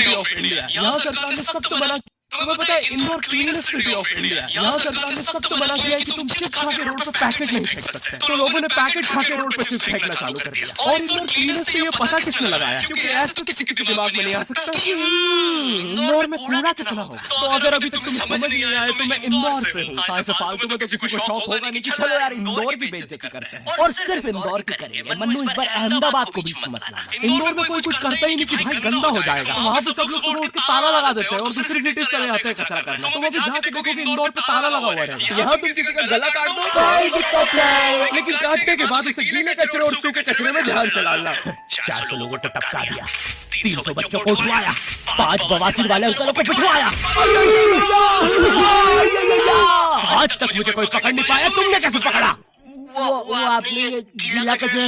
City of India. यहाँ सरकार ने सख्त मना, तुम्हें पता है Indore cleanest city of India. यहाँ सरकार ने सख्त मना किया है कि तुम चिप्स खा के रोड पे पैकेट नहीं फेंक सकते। तो लोगों ने पैकेट खा के रोड पे चिप्स फेंकना चालू कर दिया। और इंदौर क्लीनेस्ट ये पता किसने लगाया, क्योंकि ऐसा तो किसी के दिमाग में नहीं आ सकता इंदौर में कूड़ा कितना होगा। तो अगर अभी तक तुम्हें समझ नहीं आया तो मैं इंदौर से हूँ। ऐसे फालतू में तो किसी को शौक होगा नहीं कि चलो यार इंदौर की बेइज्जती करते हैं, और सिर्फ इंदौर की करेंगे। मन्नू इस बार अहमदाबाद को बीच में मत लाना। इंदौर में कोई कुछ करता ही नहीं कि भाई गंदा हो जाएगा, वहाँ पे सब लोग सुबह उठ के ताला लगा देते हैं और दूसरी सिटी चले जाते हैं कचरा करना। तो अभी जाके देखोगे इंदौर पे ताला लगा हुआ रहेगा। यहाँ तुम किसी का गला काट दो कोई दिक्कत नहीं, लेकिन काटने के बाद उसे गीले कचरे और सूखे कचरे में ध्यान से डालना। 400 लोगों को टपका दिया, 300 बच्चों को उठवाया, 5 बवासीर वाले अंकलों को बिठवाया। आज तक मुझे कोई पकड़ नहीं पाया, तुमने कैसे पकड़ा? वो आपने गीला कचरा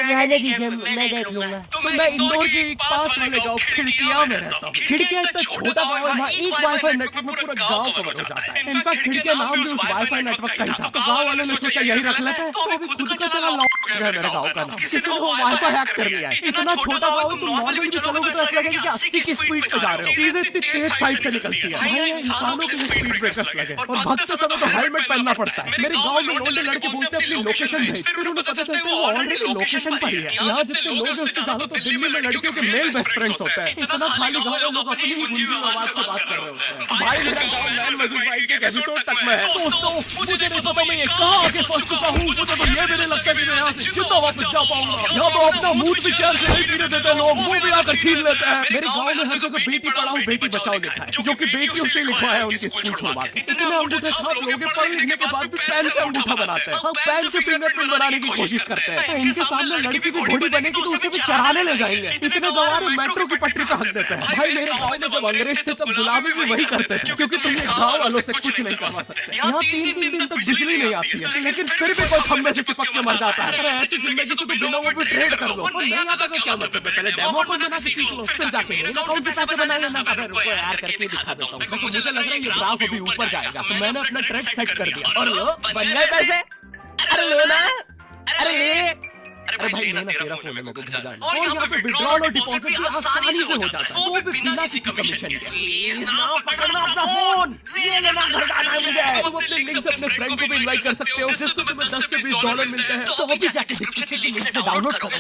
रहने दीजिए, मैं देख लूंगा। तो मैं इंदौर के एक पास वाले गांव खिड़किया में रहता हूँ। खिड़किया इतना छोटा गांव है, वहाँ एक वाईफाई नेटवर्क में पूरा गांव कवर हो जाता है। इनफैक्ट खिड़किया नाम भी उस वाईफाई नेटवर्क का ही था। तो गांव वालों ने सोचा यही रख लेते हैं, तो अभी खुद का चला लॉक है मेरे गांव का नाम। किसी ने वो वाईफाई हैक कर लिया है। इतना छोटा गांव तुम नॉर्मली भी चलोगे तो ऐसा लगेगा कि 80 की स्पीड पे जा रहे हो। चीजें इतनी तेज साइड से निकलती है, भाई इंसानों के स्पीड ब्रेकर्स लगे। और भागते समय तो हेलमेट पहनना पड़ता है। मेरे गांव में लोग लड़के बोलते हैं अपनी लोकेशन भेज, फिर उन्हें पता चलता है वो ऑलरेडी लोकेशन पर ही है। यहाँ जितने लोग हैं उससे ज्यादा तो दिल्ली में लड़कियों के मेल बेस्ट फ्रेंड्स होते हैं। इतना खाली गाँव में लोग अपनी ही गुंजी आवाज से बात कर रहे होते हैं। भाई मेरा गाँव मैन वर्सेस वाइल्ड के एपिसोड तक में है। दोस्तों मुझे नहीं पता मैं ये कहाँ आके फंस चुका हूँ। मुझे तो ये भी नहीं लगता कि मैं यहाँ से जिंदा वापस जा पाऊंगा। यहाँ तो अपना मूड भी चेयर से नहीं पीने देते लोग, मुंह भी आकर छीन लेते हैं। मेरे गाँव में हर जगह बेटी पढ़ाओ बेटी बचाओ लिखा है, जो कि बेटियों से लिखा है उनकी स्कूल छुड़वा के। इतने अंगूठे छाप लोग पढ़ लिखने के बाद भी पेन से अंगूठा बनाते हैं। हम पेन से फिंगरप्रिंट बनाने की कोशिश करते हैं। इनके सामने लड़की की घोड़ी बनेगी तो उसे भी चराने ले जाएंगे। इतने गवारे मेट्रो की पटरी पे हक देते हैं। भाई मेरे गाँव में जब अंग्रेज थे तब गुलामी भी वही करते थे, क्योंकि तुम गाँव वालों से कुछ नहीं करवा सकते। यहाँ 3-3 दिन तक बिजली नहीं आती है, लेकिन फिर भी कोई खंबे से चिपक के मर जाता है। अरे ऐसी जिंदगी से तो बिना वो भी ट्रेड कर लो। और नहीं आता तो क्या मतलब है, पहले डेमो को बना के सीख लो, फिर जाके मेरे अकाउंट से पैसे बना लेना। अरे रुको यार करके दिखा देता हूँ। देखो मुझे लग रहा है ये ग्राफ अभी ऊपर जाएगा, तो मैंने अपना ट्रेड सेट कर दिया और लो बन गए पैसे। अरे लो ना, अरे भाई लेना तेरा फोन है, मेरे को भेजा है। और यहाँ पे विड्रॉल और डिपॉजिट भी आसानी से हो जाता है, वो भी बिना किसी कमीशन के। प्लीज ना पकड़ना अपना फोन, ये लेना घर जाना है मुझे। तुम अपने लिंक से अपने फ्रेंड को भी इनवाइट कर सकते हो, जिससे तुम्हें 10 से 20 डॉलर मिलते हैं। तो अभी जाके डिस्क्रिप्शन की लिंक से डाउनलोड करो।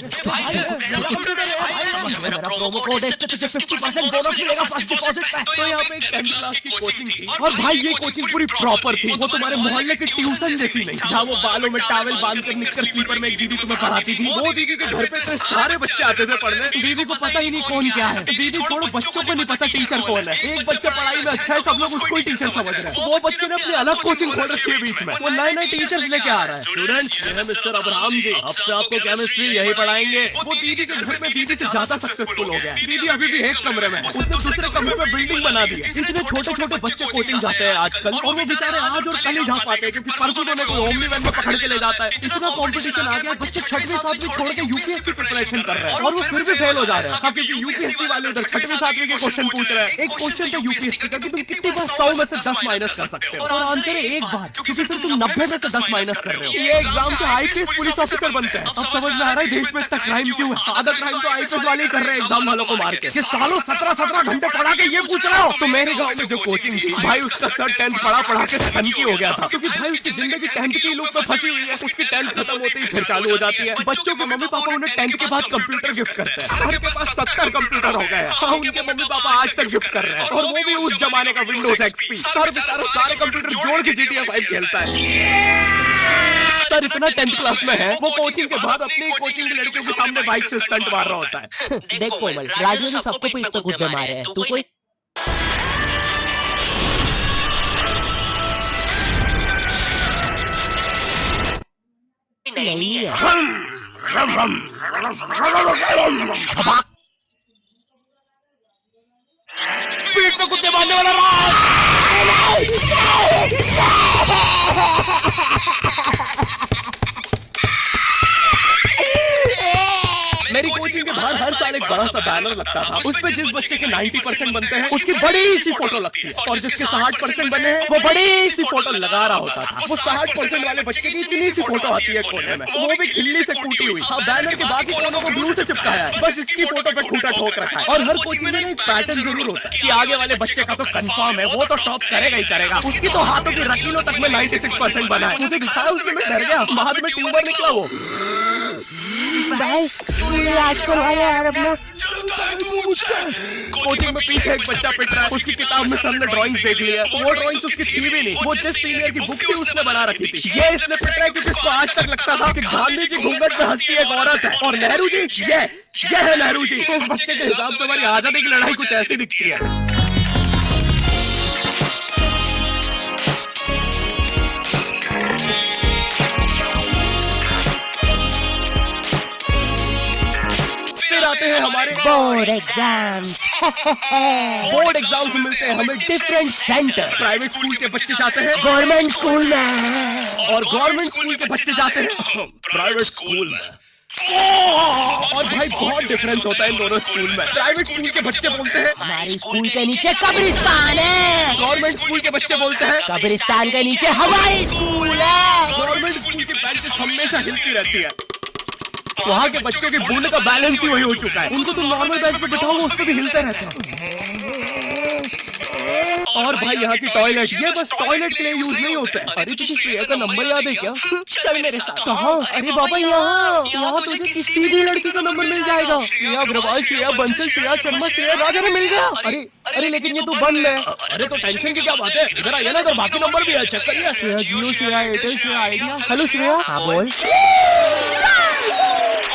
मेरा प्रोमो कोड है, इससे तुझे 50% बोनस मिलेगा फर्स्ट डिपॉजिट पे। तो यहाँ पे 10 क्लास की कोचिंग थी, और भाई ये कोचिंग पूरी प्रॉपर थी। वो तुम्हारे मोहल्ले की ट्यूशन जैसी नहीं, जहाँ वो बालों में टॉवेल बांधकर निक्कर स्लीपर में एक दीदी तुम्हें पढ़ाती थी। वो दीदी के घर पे सारे बच्चे आते थे पढ़ने, दीदी को पता ही नहीं कौन क्या है। दीदी छोड़ो बच्चों को नहीं पता टीचर कौन है। एक बच्चा पढ़ाई में अच्छा है, सब लोग उसको ही टीचर समझ रहे हैं। वो बच्चे ने अपनी अलग कोचिंग खोल रखी है बीच में, वो नए टीचर्स लेके आ रहा है। स्टूडेंट्स ये है मिस्टर अब्राहम जी, अब से आपको केमिस्ट्री यही पढ़ाएंगे। वो दीदी के घर में दीदी से ज्यादा सक्सेसफुल हो गया। दीदी अभी भी एक कमरे में, उसने दूसरे कमरे में बिल्डिंग बना दी है। इतने छोटे छोटे बच्चे कोचिंग जाते हैं आजकल, और वो बेचारे आज और कल ही जा पाते हैं, क्योंकि परसों दोनों को ओमनी वैन में पकड़ के ले जाता है। इतना कंपटीशन आ गया, बच्चे 6वीं 7वीं छोड़ के यूपीएससी प्रिपरेशन कर रहे हैं, और वो फिर भी फेल हो जा रहे हैं, क्योंकि यूपीएससी वाले उधर 6वीं 7वीं के क्वेश्चन पूछ रहे हैं। एक क्वेश्चन था यूपीएससी का कि तुम कितनी बार 100 में से 10 माइनस कर सकते हो, और आंसर है एक बार, क्योंकि फिर तुम 90 में से 10 माइनस कर रहे हो। ये एग्जाम से आईपीएस पुलिस ऑफिसर बनते हैं। अब समझ में आ रहा है देश में इतना क्राइम क्यों है। आधा क्राइम तो आईपीएस वाले ही कर रहे हैं एग्जाम वालों को मार के। कि सालों 17-17 घंटे पढ़ा के ये पूछ रहे हो। तो मेरे गाँव में जो कोचिंग थी, भाई उसका सर 10th पढ़ा के सन की हो गया था, क्योंकि भाई उसकी जिंदगी 10th की लूप में फंसी हुई है। उसकी 10th खत्म होते ही फिर चालू हो जाती है। बच्चों के मम्मी पापा उन्हें 10th के बाद कंप्यूटर गिफ्ट करते हैं। सर के पास 70 कंप्यूटर हो गए। हाँ, उनके मम्मी पापा आज तक गिफ्ट कर रहे हैं, और वो भी उस जमाने का विंडोज एक्सपी। सर बेचारा सारे कंप्यूटर जोड़ के GTA 5 खेलता है। सर इतना 10th क्लास में है, वो कोचिंग के बाद अपनी कोचिंग की लड़कियों के सामने बाइक से स्टंट मार रहा होता है। देख कोमल, राजू ने सबको पीठ पे गुद्दे मारे हैं, तू कोई नहीं है। पीठ पे कुत्ते मारने वाला राज। मेरी कोचिंग के बाहर हर साल एक बड़ा सा बैनर लगता था, उस पे जिस बच्चे के 90% बनते हैं उसकी बड़ी सी फोटो लगती है, और जिसके 60% बने हैं वो बड़ी सी फोटो लगा रहा होता था। वो 60% वाले बच्चे की इतनी सी फोटो आती है कोने में, वो भी खिल्ली से टूटी हुई। हाँ, बैनर के बाकी कोनों को ग्लू से चिपकाया है, बस इसकी फोटो पे खूंटा ठोक रखा है। और हर कोचिंग में एक पैटर्न जरूर होता है कि आगे वाले बच्चे का तो कंफर्म है, वो तो टॉप करेगा ही करेगा। उसकी तो हाथों की रकीलों तक में 96% बना है। मुझे दिखाया उसने, मैं डर गया, बाद में ट्यूबर निकला वो। भाई ये आजकल वाले यार अपना कोचिंग में पीछे एक बच्चा पिट रहा है, उसकी किताब में सबने ड्राइंग्स देख लिया, वो ड्राइंग्स उसकी थी भी नहीं, वो जिस सीनियर की बुक थी उसने बना रखी थी। ये इसलिए पिट रहा है क्योंकि इसको आज तक लगता था कि गांधी जी घूंघट में हंसती एक औरत है और नेहरू जी ये है नेहरू जी। इस बच्चे के हिसाब से हमारी आजादी की लड़ाई कुछ ऐसी दिखती है। आते हैं हमारे बोर्ड एग्जाम्स। बोर्ड एग्जाम्स मिलते हैं हमें डिफरेंट सेंटर। प्राइवेट स्कूल के बच्चे जाते हैं गवर्नमेंट स्कूल में, और गवर्नमेंट स्कूल के बच्चे जाते हैं प्राइवेट स्कूल में। और भाई बहुत डिफरेंस होता है इन दोनों स्कूल में। प्राइवेट स्कूल के बच्चे बोलते हैं हमारे स्कूल के नीचे कब्रिस्तान है। गवर्नमेंट स्कूल के बच्चे बोलते हैं कब्रिस्तान के नीचे हमारी स्कूल है। गवर्नमेंट स्कूल की बेंचेस हमेशा हिलती रहती है। वहाँ के बच्चों के बूंद का बैलेंस ही वही हो चुका है, उनको तो नॉर्मल बेंच पे बिठाओ उस पे भी हिलते रहते हैं। और भाई यहाँ की टॉयलेट, ये बस टॉयलेट के लिए यूज नहीं होता है। अरे तुझे श्रेया का नंबर याद है क्या? चल मेरे साथ। कहाँ? अरे बाबा यहाँ तुझे किसी भी लड़की का नंबर मिल जाएगा। श्रेया अग्रवाल, श्रेया बंसल, श्रेया शर्मा, श्रेया राजा ने मिल गया। अरे लेकिन ये तो बंद है। अरे तो टेंशन की क्या बात है, इधर आइए ना, इधर बाकी नंबर भी है, चेक करिए। श्रेया जियो, श्रेया एयरटेल, श्रेया आइडिया। हेलो श्रेया। हाँ बोल।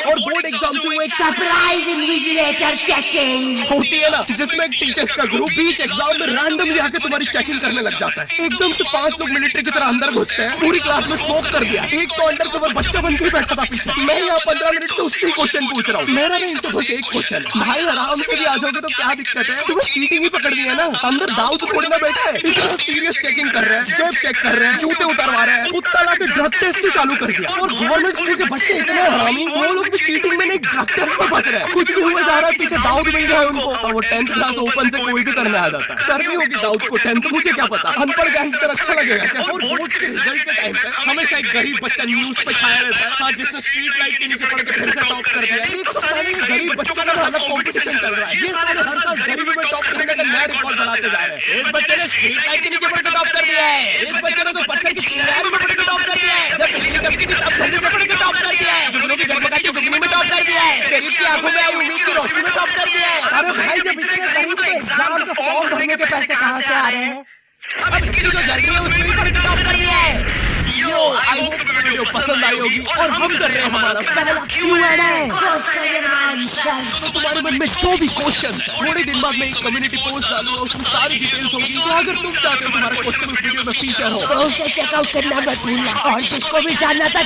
और बोर्ड एग्जाम से वो एक सरप्राइज इन्विजिलेटर चेकिंग होती है ना, जिसमें एक टीचर्स का ग्रुप बीच एग्जाम में रैंडमली आके तुम्हारी चेकिंग करने लग जाता है। एकदम से 5 लोग मिलिट्री की तरह अंदर घुसते हैं, पूरी क्लास में स्मोक कर दिया। एक तो अंडर कवर बच्चा बन के बैठा था पीछे। मैं यहाँ 15 मिनट से उससे क्वेश्चन पूछ रहा हूँ। मेरा नहीं, बस एक क्वेश्चन। भाई आराम से भी आ जाओगे तो क्या दिक्कत है, तुम्हें चीटिंग ही पकड़ दी है ना। अंदर दाऊ तो थोड़ी ना बैठा है, इतना सीरियस चेकिंग कर रहे हैं, जेब चेक कर रहे हैं, जूते उतारवा रहे हैं, कुत्ता लाके ड्रग टेस्ट चालू कर दिया। और गवर्नमेंट स्कूल के बच्चे इतने हरामी, वो लोग भी चीटिंग में नहीं ड्रग टेस्ट में फंस रहे हैं। कुछ भी हुआ जा रहा है, पीछे दाऊद मिल गया है उनको, और वो 10th क्लास ओपन से कोई भी करने आ जाता है। करनी होगी दाऊद को 10th, मुझे क्या पता, अनपढ़ गैंगस्टर अच्छा लगेगा क्या? और बोर्ड के रिजल्ट के टाइम पे हमेशा एक गरीब बच्चा न्यूज पे छाया रहता है, हाँ, जिसने स्ट्रीट लाइट के नीचे पड़ के फिर से टॉप कर दिया। एक तो सारे गरीब बच्चों का अलग कॉम्पिटिशन चल रहा है, ये सारे हर साल गरीबी में टॉप करने का नया रिकॉर्ड बनाते जा रहे हैं। इस बच्चे ने स्ट्रीट लाइट के नीचे पड़ के टॉप कर दिया है, इस बच्चे ने तो पत्थर की चिंगारी में पड़ के टॉप कर दिया है, जब बिजली चमकी थी तब धरती में पड़ के टॉप कर दिया है, जुगनू की जगमगाती जुगनी में टॉप कर दिया है, गरीब की आंखों में आई उम्मीद की रोशनी में टॉप कर दिया है। अरे भाई जब इतने गरीब के एग्जाम का फॉर्म भरने के पैसे कहाँ से आ रहे हैं? अब इसकी जो जल्दी है उसमें भी पड़ टॉप कर दिया है। यो आई होप वीडियो पसंद आई होगी, और हम कर रहे हैं हमारा पहला Q&A। तो तुम्हारे मन में जो भी क्वेश्चन है, थोड़े दिन बाद मैं एक कम्युनिटी पोस्ट डालूंगा, उसमें सारी डिटेल्स होगी। तो अगर तुम चाहते हो तुम्हारा क्वेश्चन उस वीडियो में फीचर हो तो उसे चेकआउट करना मत भूलना, और जिसको भी जानना था